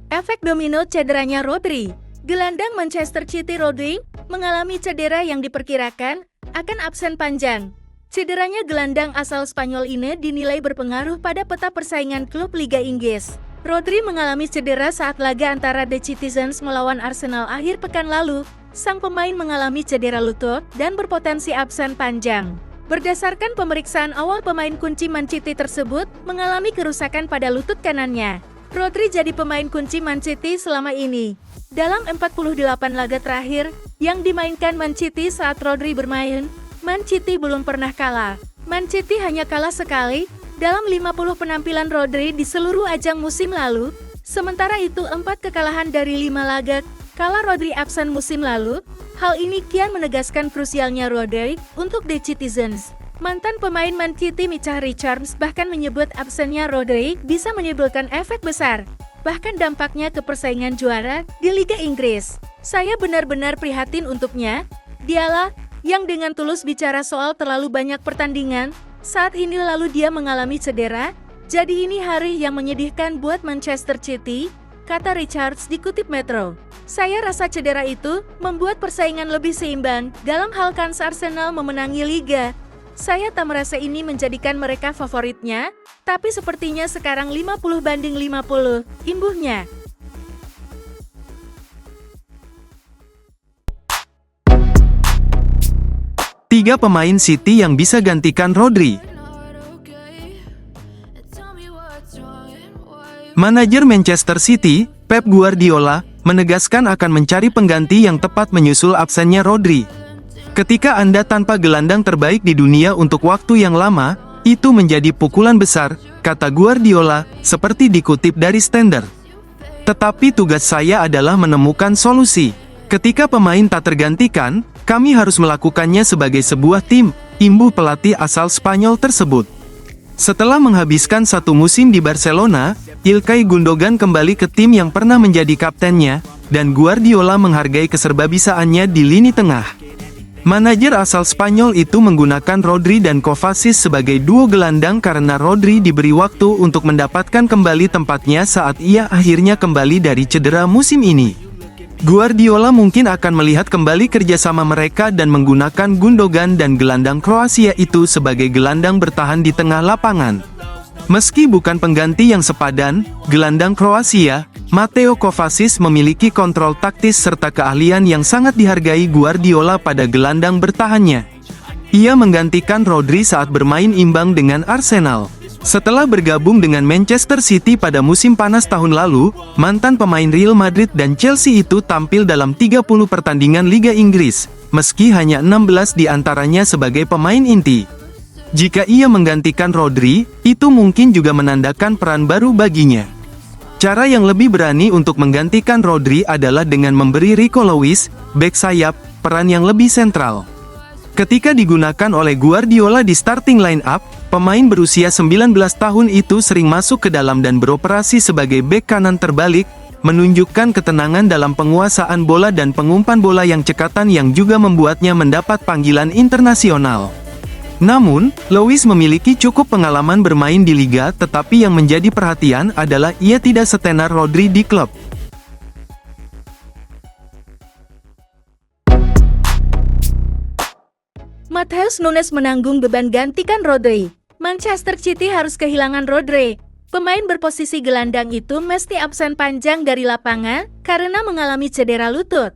Efek domino cederanya Rodri. Gelandang Manchester City Rodri mengalami cedera yang diperkirakan akan absen panjang. Cederanya gelandang asal Spanyol ini dinilai berpengaruh pada peta persaingan klub Liga Inggris. Rodri mengalami cedera saat laga antara The Citizens melawan Arsenal akhir pekan lalu. Sang pemain mengalami cedera lutut dan berpotensi absen panjang. Berdasarkan pemeriksaan awal, pemain kunci Man City tersebut mengalami kerusakan pada lutut kanannya. Rodri jadi pemain kunci Man City selama ini. Dalam 48 laga terakhir yang dimainkan Man City saat Rodri bermain, Man City belum pernah kalah. Man City hanya kalah sekali dalam 50 penampilan Rodri di seluruh ajang musim lalu. Sementara itu 4 kekalahan dari 5 laga kala Rodri absen musim lalu. Hal ini kian menegaskan krusialnya Rodri untuk The Citizens. Mantan pemain Man City Micah Richards bahkan menyebut absennya Rodri bisa menimbulkan efek besar, bahkan dampaknya ke persaingan juara di Liga Inggris. Saya benar-benar prihatin untuknya. Dialah yang dengan tulus bicara soal terlalu banyak pertandingan. Saat ini lalu dia mengalami cedera. Jadi ini hari yang menyedihkan buat Manchester City, kata Richards dikutip Metro. Saya rasa cedera itu membuat persaingan lebih seimbang dalam hal kans Arsenal memenangi Liga. Saya tak merasa ini menjadikan mereka favoritnya, tapi sepertinya sekarang 50-50, imbuhnya. Tiga pemain City yang bisa gantikan Rodri. Manajer Manchester City, Pep Guardiola, menegaskan akan mencari pengganti yang tepat menyusul absennya Rodri. Ketika Anda tanpa gelandang terbaik di dunia untuk waktu yang lama, itu menjadi pukulan besar, kata Guardiola, seperti dikutip dari Standard. Tetapi tugas saya adalah menemukan solusi. Ketika pemain tak tergantikan, kami harus melakukannya sebagai sebuah tim, imbuh pelatih asal Spanyol tersebut. Setelah menghabiskan 1 musim di Barcelona, Ilkay Gundogan kembali ke tim yang pernah menjadi kaptennya, dan Guardiola menghargai keserbabisaannya di lini tengah. Manajer asal Spanyol itu menggunakan Rodri dan Kovacic sebagai duo gelandang karena Rodri diberi waktu untuk mendapatkan kembali tempatnya saat ia akhirnya kembali dari cedera musim ini. Guardiola mungkin akan melihat kembali kerjasama mereka dan menggunakan Gundogan dan gelandang Kroasia itu sebagai gelandang bertahan di tengah lapangan. Meski bukan pengganti yang sepadan, gelandang Kroasia, Mateo Kovacic memiliki kontrol taktis serta keahlian yang sangat dihargai Guardiola pada gelandang bertahannya. Ia menggantikan Rodri saat bermain imbang dengan Arsenal. Setelah bergabung dengan Manchester City pada musim panas tahun lalu, mantan pemain Real Madrid dan Chelsea itu tampil dalam 30 pertandingan Liga Inggris, meski hanya 16 di antaranya sebagai pemain inti. Jika ia menggantikan Rodri, itu mungkin juga menandakan peran baru baginya. Cara yang lebih berani untuk menggantikan Rodri adalah dengan memberi Rico Lewis, bek sayap, peran yang lebih sentral. Ketika digunakan oleh Guardiola di starting line-up, pemain berusia 19 tahun itu sering masuk ke dalam dan beroperasi sebagai bek kanan terbalik, menunjukkan ketenangan dalam penguasaan bola dan pengumpan bola yang cekatan yang juga membuatnya mendapat panggilan internasional. Namun, Lewis memiliki cukup pengalaman bermain di liga, tetapi yang menjadi perhatian adalah ia tidak setenar Rodri di klub. Matheus Nunes menanggung beban gantikan Rodri. Manchester City harus kehilangan Rodri. Pemain berposisi gelandang itu mesti absen panjang dari lapangan karena mengalami cedera lutut.